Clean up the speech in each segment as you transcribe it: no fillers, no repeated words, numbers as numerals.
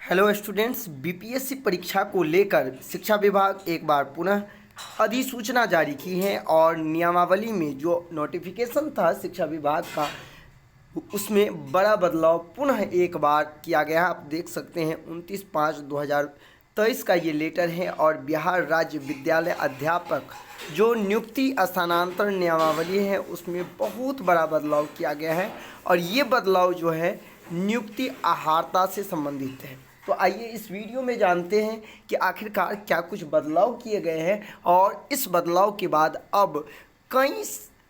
Hello students, BPSC परीक्षा को लेकर शिक्षा विभाग एक बार पुनः अधिसूचना जारी की है और नियमावली में जो नोटिफिकेशन था शिक्षा विभाग का उसमें बड़ा बदलाव पुनः एक बार किया गया है। आप देख सकते हैं 29/5/2023 का ये लेटर है और बिहार राज्य विद्यालय अध्यापक जो नियुक्ति स्थानांतरण नियमावली है उसमें बहुत बड़ा बदलाव किया गया है और ये बदलाव जो है नियुक्ति अहर्ता से संबंधित है। तो आइए इस वीडियो में जानते हैं कि आखिरकार क्या कुछ बदलाव किए गए हैं और इस बदलाव के बाद अब कई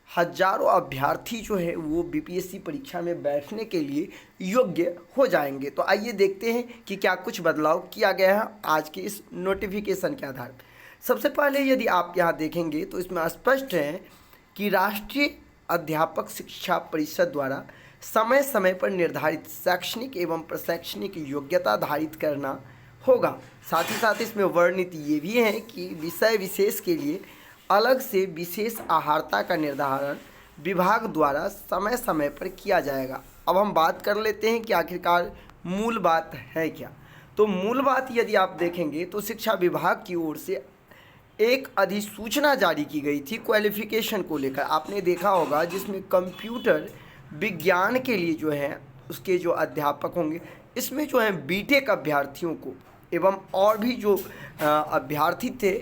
हजारों अभ्यर्थी जो है वो बीपीएससी परीक्षा में बैठने के लिए योग्य हो जाएंगे। तो आइए देखते हैं कि क्या कुछ बदलाव किया गया है आज के इस नोटिफिकेशन के आधार पर। सबसे पहले यदि आप यहाँ देखेंगे तो इसमें स्पष्ट है कि राष्ट्रीय अध्यापक शिक्षा परिषद द्वारा समय समय पर निर्धारित शैक्षणिक एवं प्रशैक्षणिक योग्यता धारित करना होगा। साथ ही साथ इसमें वर्णित ये भी है कि विषय विशेष के लिए अलग से विशेष अहर्ता का निर्धारण विभाग द्वारा समय समय पर किया जाएगा। अब हम बात कर लेते हैं कि आखिरकार मूल बात है क्या। तो मूल बात यदि आप देखेंगे तो शिक्षा विभाग की ओर से एक अधिसूचना जारी की गई थी क्वालिफिकेशन को लेकर, आपने देखा होगा, जिसमें कंप्यूटर विज्ञान के लिए जो है उसके जो अध्यापक होंगे इसमें जो है बीटेक अभ्यर्थियों को एवं और भी जो अभ्यर्थी थे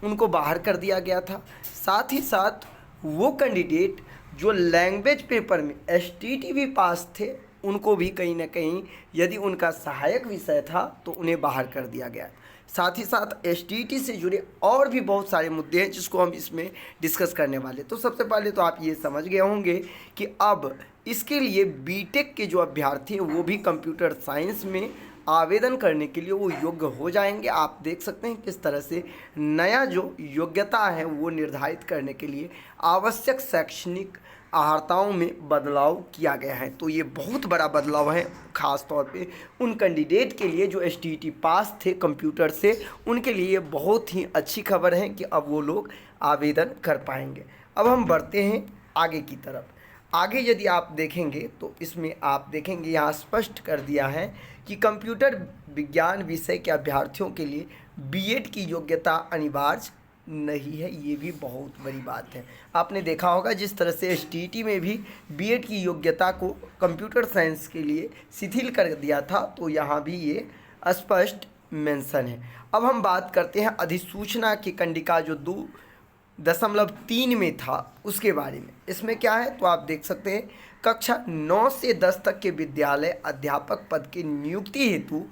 उनको बाहर कर दिया गया था। साथ ही साथ वो कैंडिडेट जो लैंग्वेज पेपर में एसटीटीवी पास थे उनको भी कहीं ना कहीं यदि उनका सहायक विषय था तो उन्हें बाहर कर दिया गया। साथ ही साथ एसटीटी से जुड़े और भी बहुत सारे मुद्दे हैं जिसको हम इसमें डिस्कस करने वाले। तो सबसे पहले तो आप ये समझ गए होंगे कि अब इसके लिए बीटेक के जो अभ्यर्थी हैं वो भी कंप्यूटर साइंस में आवेदन करने के लिए वो योग्य हो जाएंगे। आप देख सकते हैं किस तरह से नया जो योग्यता है वो निर्धारित करने के लिए आवश्यक शैक्षणिक अहर्ताओं में बदलाव किया गया है। तो ये बहुत बड़ा बदलाव है, ख़ास तौर पे उन कैंडिडेट के लिए जो एसटीटी पास थे कंप्यूटर से, उनके लिए ये बहुत ही अच्छी खबर है कि अब वो लोग आवेदन कर पाएंगे। अब हम बढ़ते हैं आगे की तरफ। आगे यदि आप देखेंगे तो इसमें आप देखेंगे यहाँ स्पष्ट कर दिया है कि कंप्यूटर विज्ञान विषय के अभ्यर्थियों के लिए बीएड की योग्यता अनिवार्य नहीं है। ये भी बहुत बड़ी बात है। आपने देखा होगा जिस तरह से एसटीटी में भी बीएड की योग्यता को कंप्यूटर साइंस के लिए शिथिल कर दिया था, तो यहाँ भी ये स्पष्ट मेंशन है। अब हम बात करते हैं अधिसूचना की कंडिका जो 2.3 में था उसके बारे में। इसमें क्या है तो आप देख सकते हैं कक्षा 9 से 10 तक के विद्यालय अध्यापक पद की नियुक्ति हेतु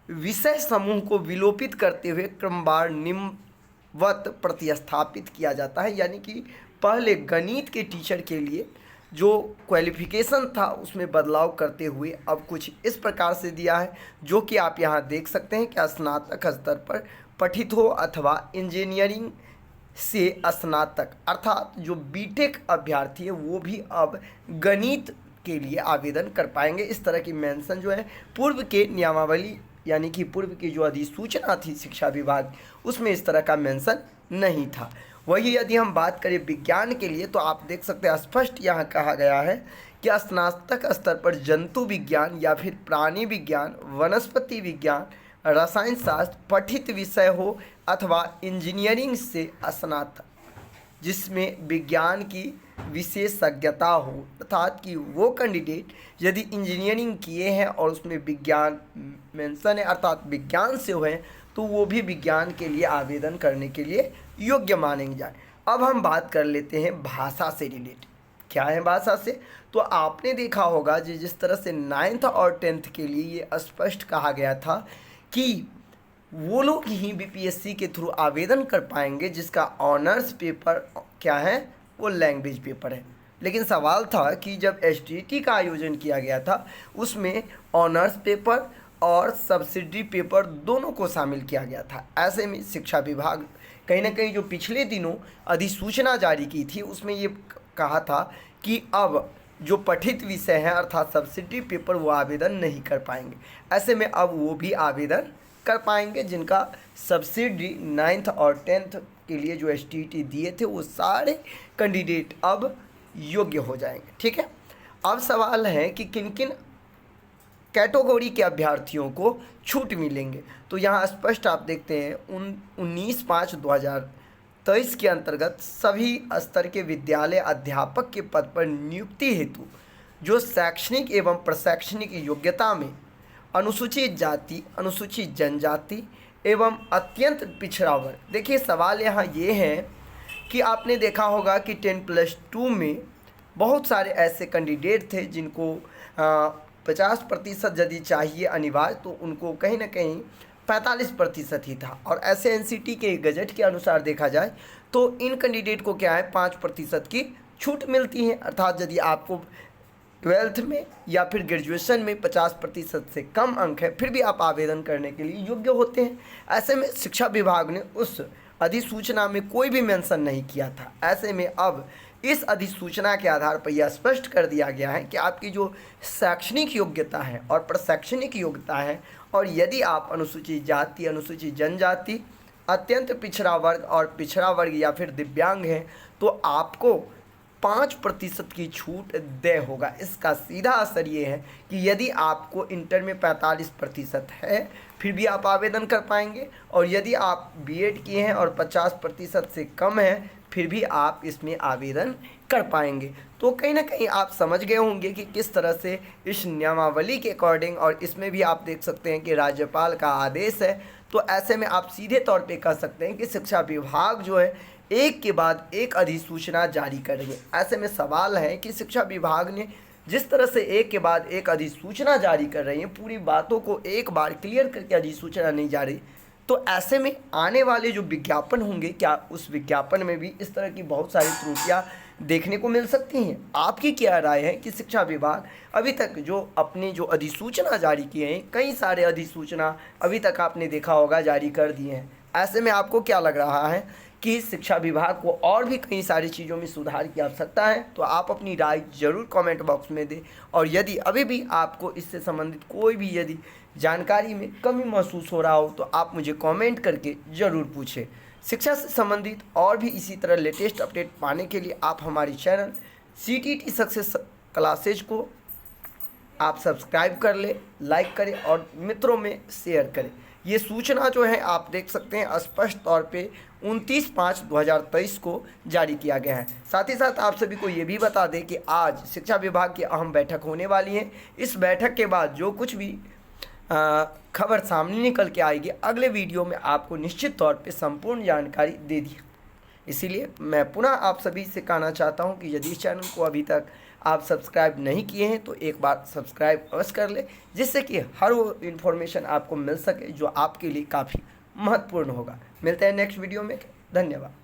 विषय समूह को विलोपित करते हुए क्रमवार निम्नवत प्रतिस्थापित किया जाता है। यानी कि पहले गणित के टीचर के लिए जो क्वालिफिकेशन था उसमें बदलाव करते हुए अब कुछ इस प्रकार से दिया है जो कि आप यहाँ देख सकते हैं कि स्नातक स्तर पर पठित हो अथवा इंजीनियरिंग से स्नातक, अर्थात जो बीटेक अभ्यर्थी है वो भी अब गणित के लिए आवेदन कर पाएंगे। इस तरह की मेंशन जो है पूर्व के नियमावली यानी कि पूर्व की जो अधिसूचना थी शिक्षा विभाग उसमें इस तरह का मेंशन नहीं था। वही यदि हम बात करें विज्ञान के लिए तो आप देख सकते हैं स्पष्ट यहाँ कहा गया है कि स्नातक स्तर पर जंतु विज्ञान या फिर प्राणी विज्ञान, वनस्पति विज्ञान, रसायन शास्त्र पठित विषय हो अथवा इंजीनियरिंग से स्नातक जिसमें विज्ञान की विशेषज्ञता हो, अर्थात कि वो कैंडिडेट यदि इंजीनियरिंग किए हैं और उसमें विज्ञान मेंशन है अर्थात विज्ञान से हुए तो वो भी विज्ञान के लिए आवेदन करने के लिए योग्य मानेंगे जाए। अब हम बात कर लेते हैं भाषा से रिलेटेड। क्या है भाषा से, तो आपने देखा होगा जिस तरह से 9th और 10th के लिए ये स्पष्ट कहा गया था कि वो लोग ही बीपीएससी के थ्रू आवेदन कर पाएंगे जिसका ऑनर्स पेपर क्या है वो लैंग्वेज पेपर है। लेकिन सवाल था कि जब एसटीटी का आयोजन किया गया था उसमें ऑनर्स पेपर और सब्सिडी पेपर दोनों को शामिल किया गया था। ऐसे में शिक्षा विभाग कहीं ना कहीं जो पिछले दिनों अधिसूचना जारी की थी उसमें ये कहा था कि अब जो पठित विषय हैं अर्थात सब्सिडी पेपर वो आवेदन नहीं कर पाएंगे। ऐसे में अब वो भी आवेदन कर पाएंगे जिनका सब्सिडी 9th और 10th के लिए जो एसटीटी दिए थे वो सारे कैंडिडेट अब योग्य हो जाएंगे। ठीक है, अब सवाल है कि किन किन कैटेगरी के अभ्यर्थियों को छूट मिलेंगे। तो यहाँ स्पष्ट आप देखते हैं 19/5/2023 के अंतर्गत सभी स्तर के विद्यालय अध्यापक के पद पर नियुक्ति हेतु जो शैक्षणिक एवं प्रशैक्षणिक योग्यता में अनुसूचित जाति, अनुसूचित जनजाति एवं अत्यंत पिछड़ा वर्ग, देखिए सवाल यहाँ ये है कि आपने देखा होगा कि 10+2 में बहुत सारे ऐसे कैंडिडेट थे जिनको 50% यदि चाहिए अनिवार्य, तो उनको कहीं ना कहीं 45% ही था। और ऐसे एनसीटी के गजट के अनुसार देखा जाए तो इन कैंडिडेट को क्या है 5% की छूट मिलती है। अर्थात यदि आपको 12th में या फिर ग्रेजुएशन में 50% से कम अंक है फिर भी आप आवेदन करने के लिए योग्य होते हैं। ऐसे में शिक्षा विभाग ने उस अधिसूचना में कोई भी मेंशन नहीं किया था। ऐसे में अब इस अधिसूचना के आधार पर यह स्पष्ट कर दिया गया है कि आपकी जो शैक्षणिक योग्यता है और प्रशैक्षणिक योग्यता है, और यदि आप अनुसूचित जाति, अनुसूचित जनजाति, अत्यंत पिछड़ा वर्ग और पिछड़ा वर्ग या फिर दिव्यांग हैं, तो आपको 5% की छूट दे होगा। इसका सीधा असर ये है कि यदि आपको इंटर में 45% है फिर भी आप आवेदन कर पाएंगे, और यदि आप बीएड किए हैं और 50% से कम है फिर भी आप इसमें आवेदन कर पाएंगे। तो कहीं ना कहीं आप समझ गए होंगे कि किस तरह से इस नियमावली के अकॉर्डिंग, और इसमें भी आप देख सकते हैं कि राज्यपाल का आदेश है। तो ऐसे में आप सीधे तौर पे कह सकते हैं कि शिक्षा विभाग जो है एक के बाद एक अधिसूचना जारी करेंगे। ऐसे में सवाल है कि शिक्षा विभाग ने जिस तरह से एक के बाद एक अधिसूचना जारी कर रही है, पूरी बातों को एक बार क्लियर करके अधिसूचना नहीं जारी, तो ऐसे में आने वाले जो विज्ञापन होंगे क्या उस विज्ञापन में भी इस तरह की बहुत सारी त्रुटियां देखने को मिल सकती हैं। आपकी क्या राय है कि शिक्षा विभाग अभी तक जो अपनी जो अधिसूचना जारी किए हैं, कई सारे अधिसूचना अभी तक आपने देखा होगा जारी कर दिए हैं, ऐसे में आपको क्या लग रहा है कि शिक्षा विभाग को और भी कई सारी चीज़ों में सुधार की आवश्यकता है? तो आप अपनी राय जरूर कमेंट बॉक्स में दें, और यदि अभी भी आपको इससे संबंधित कोई भी यदि जानकारी में कमी महसूस हो रहा हो तो आप मुझे कमेंट करके ज़रूर पूछें। शिक्षा से संबंधित और भी इसी तरह लेटेस्ट अपडेट पाने के लिए आप हमारी चैनल CTT सक्सेस क्लासेज को आप सब्सक्राइब कर लें, लाइक करें और मित्रों में शेयर करें। ये सूचना जो है आप देख सकते हैं स्पष्ट तौर पे 29/5/2023 को जारी किया गया है। साथ ही साथ आप सभी को ये भी बता दें कि आज शिक्षा विभाग की अहम बैठक होने वाली है। इस बैठक के बाद जो कुछ भी खबर सामने निकल के आएगी अगले वीडियो में आपको निश्चित तौर पे संपूर्ण जानकारी दे दी। इसीलिए मैं पुनः आप सभी से कहना चाहता हूं कि यदि इस चैनल को अभी तक आप सब्सक्राइब नहीं किए हैं तो एक बार सब्सक्राइब अवश्य कर लें, जिससे कि हर वो इन्फॉर्मेशन आपको मिल सके जो आपके लिए काफ़ी महत्वपूर्ण होगा। मिलते हैं नेक्स्ट वीडियो में। धन्यवाद।